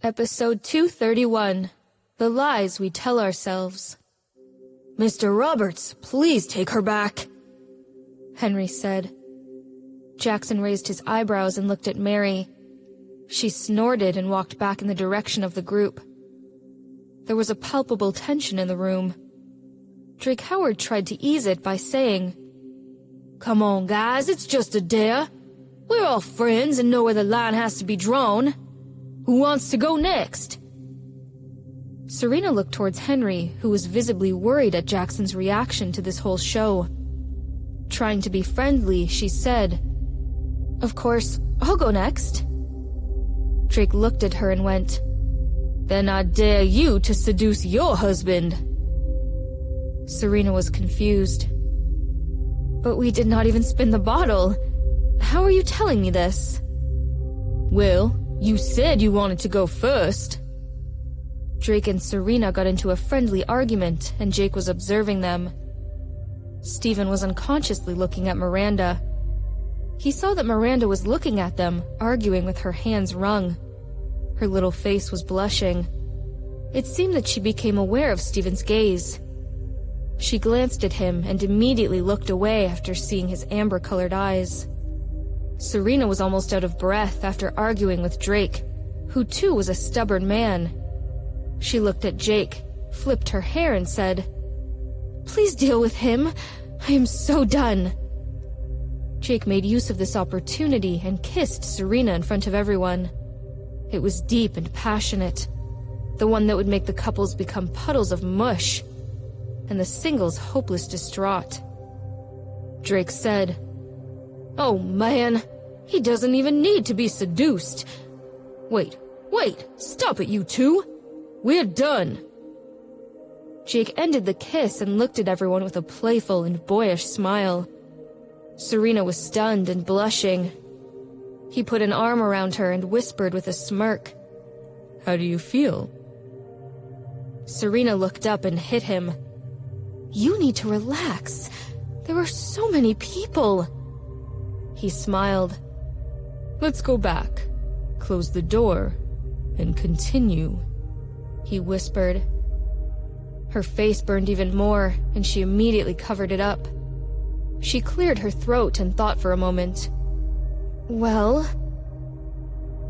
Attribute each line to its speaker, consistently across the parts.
Speaker 1: Episode 231. The Lies We Tell Ourselves.
Speaker 2: Mr. Roberts, please take her back,
Speaker 1: Henry said. Jackson raised his eyebrows and looked at Mary. She snorted and walked back in the direction of the group. There was a palpable tension in the room. Drake Howard tried to ease it by saying,
Speaker 2: "Come on, guys, it's just a dare. We're all friends and know where the line has to be drawn. Who wants to go next?"
Speaker 1: Serena looked towards Henry, who was visibly worried at Jackson's reaction to this whole show. Trying to be friendly, she said, "Of course, I'll go next." Drake looked at her and went,
Speaker 2: "Then I dare you to seduce your husband."
Speaker 1: Serena was confused. "But we did not even spin the bottle. How are you telling me this?"
Speaker 2: "Well, you said you wanted to go first."
Speaker 1: Drake and Serena got into a friendly argument, and Jake was observing them. Stephen was unconsciously looking at Miranda. He saw that Miranda was looking at them, arguing with her hands wrung. Her little face was blushing. It seemed that she became aware of Stephen's gaze. She glanced at him and immediately looked away after seeing his amber-colored eyes. Serena was almost out of breath after arguing with Drake, who too was a stubborn man. She looked at Jake, flipped her hair and said, "Please deal with him. I am so done." Jake made use of this opportunity and kissed Serena in front of everyone. It was deep and passionate, the one that would make the couples become puddles of mush, and the singles hopeless distraught. Drake said,
Speaker 2: "Oh man, he doesn't even need to be seduced. Wait, stop it, you two. We're done."
Speaker 1: Jake ended the kiss and looked at everyone with a playful and boyish smile. Serena was stunned and blushing. He put an arm around her and whispered with a smirk,
Speaker 2: "How do you feel?"
Speaker 1: Serena looked up and hit him. "You need to relax. There are so many people." He smiled.
Speaker 2: "Let's go back, close the door, and continue," he whispered.
Speaker 1: Her face burned even more, and she immediately covered it up. She cleared her throat and thought for a moment. "Well?"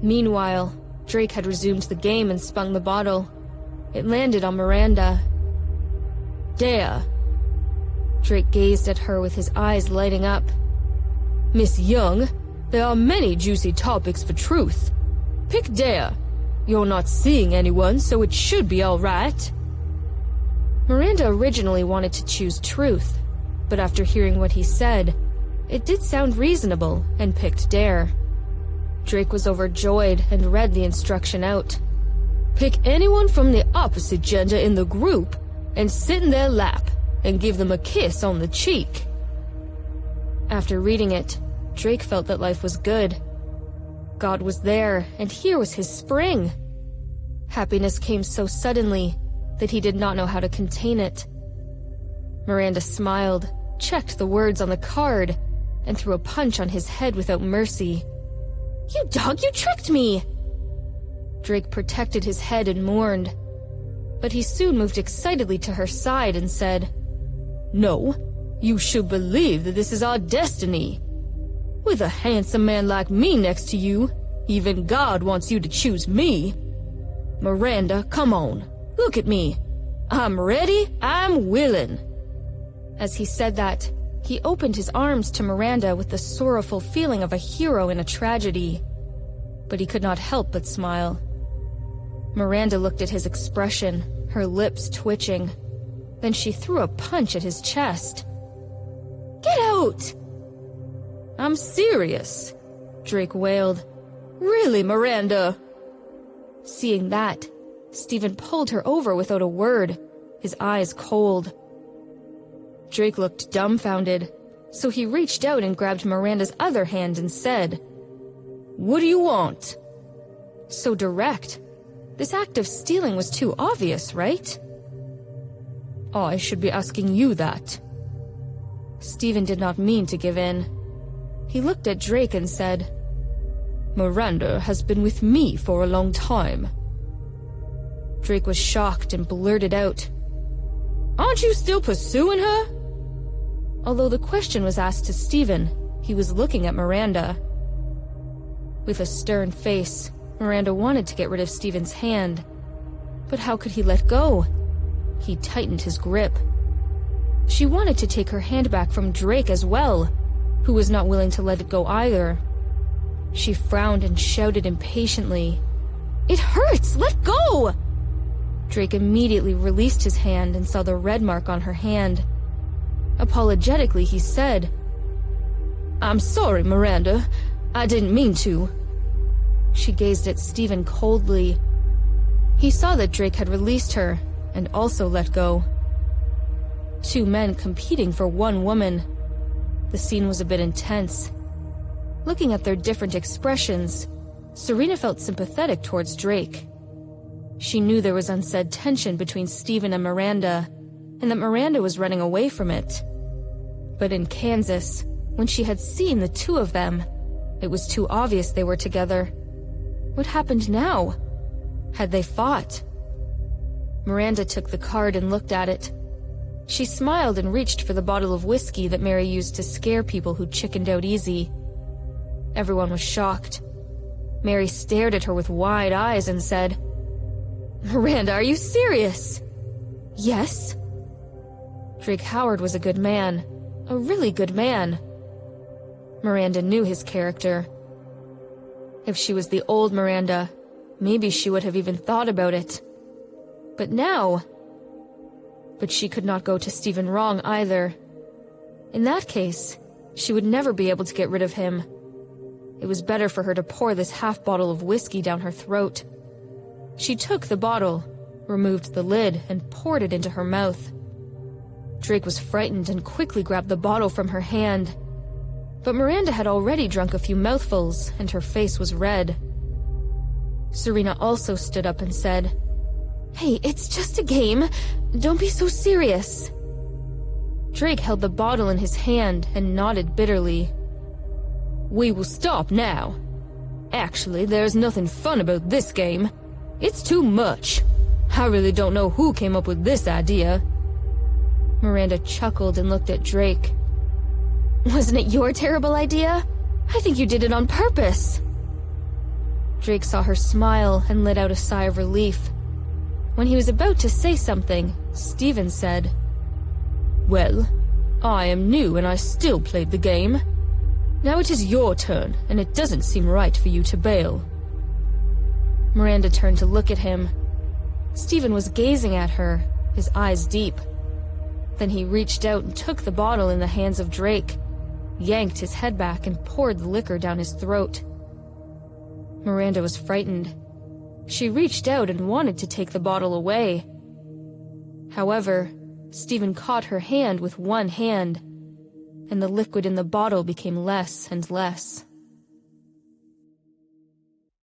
Speaker 1: Meanwhile, Drake had resumed the game and spun the bottle. It landed on Miranda.
Speaker 2: "Dare."
Speaker 1: Drake gazed at her with his eyes lighting up.
Speaker 2: "Miss Young, there are many juicy topics for truth. Pick dare. You're not seeing anyone, so it should be all right."
Speaker 1: Miranda originally wanted to choose truth, but after hearing what he said, it did sound reasonable and picked dare. Drake was overjoyed and read the instruction out.
Speaker 2: "Pick anyone from the opposite gender in the group and sit in their lap and give them a kiss on the cheek."
Speaker 1: After reading it, Drake felt that life was good. God was there, and here was his spring. Happiness came so suddenly that he did not know how to contain it. Miranda smiled, checked the words on the card, and threw a punch on his head without mercy. "You dog, you tricked me!" Drake protected his head and mourned, but he soon moved excitedly to her side and said,
Speaker 2: "No, you should believe that this is our destiny. With a handsome man like me next to you, even God wants you to choose me. Miranda, come on, look at me. I'm ready, I'm willing."
Speaker 1: As he said that, he opened his arms to Miranda with the sorrowful feeling of a hero in a tragedy. But he could not help but smile. Miranda looked at his expression, her lips twitching. Then she threw a punch at his chest. "Get out!"
Speaker 2: "I'm serious,"
Speaker 1: Drake wailed.
Speaker 2: "Really, Miranda?"
Speaker 1: Seeing that, Stephen pulled her over without a word, his eyes cold. Drake looked dumbfounded, so he reached out and grabbed Miranda's other hand and said,
Speaker 2: "What do you want?"
Speaker 1: So direct. This act of stealing was too obvious, right?
Speaker 2: "I should be asking you that."
Speaker 1: Stephen did not mean to give in. He looked at Drake and said,
Speaker 2: "Miranda has been with me for a long time.
Speaker 1: Drake was shocked and blurted out, "Aren't you still pursuing her?" Although the question was asked to Stephen, he was looking at Miranda. With a stern face, Miranda wanted to get rid of Stephen's hand. But how could he let go? He tightened his grip. She wanted to take her hand back from Drake as well, who was not willing to let it go either. She frowned and shouted impatiently, "It hurts! Let go!" Drake immediately released his hand and saw the red mark on her hand. Apologetically, he said, "I'm sorry, Miranda. I didn't mean to." She gazed at Stephen coldly. He saw that Drake had released her and also let go. Two men competing for one woman. The scene was a bit intense. Looking at their different expressions, Serena felt sympathetic towards Drake. She knew there was unsaid tension between Stephen and Miranda, and that Miranda was running away from it. But in Kansas, when she had seen the two of them, it was too obvious they were together. What happened now? Had they fought? Miranda took the card and looked at it. She smiled and reached for the bottle of whiskey that Mary used to scare people who chickened out easy. Everyone was shocked. Mary stared at her with wide eyes and said, "Miranda, are you serious?" "Yes." Drake Howard was a good man. A really good man. Miranda knew his character. If she was the old Miranda, maybe she would have even thought about it. But now... But she could not go to Stephen wrong either. In that case, she would never be able to get rid of him. It was better for her to pour this half bottle of whiskey down her throat. She took the bottle, removed the lid, and poured it into her mouth. Drake was frightened and quickly grabbed the bottle from her hand. But Miranda had already drunk a few mouthfuls, and her face was red. Serena also stood up and said, "Hey, it's just a game. Don't be so serious." Drake held the bottle in his hand and nodded bitterly. "We will stop now. Actually, there's nothing fun about this game. It's too much. I really don't know who came up with this idea." Miranda chuckled and looked at Drake. "Wasn't it your terrible idea? I think you did it on purpose." Drake saw her smile and let out a sigh of relief. When he was about to say something, Stephen said, "Well, I am new and I still played the game. Now it is your turn, and it doesn't seem right for you to bail." Miranda turned to look at him. Stephen was gazing at her, his eyes deep. Then he reached out and took the bottle in the hands of Drake, yanked his head back and poured the liquor down his throat. Miranda was frightened. She reached out and wanted to take the bottle away. However, Stephen caught her hand with one hand, and the liquid in the bottle became less and less.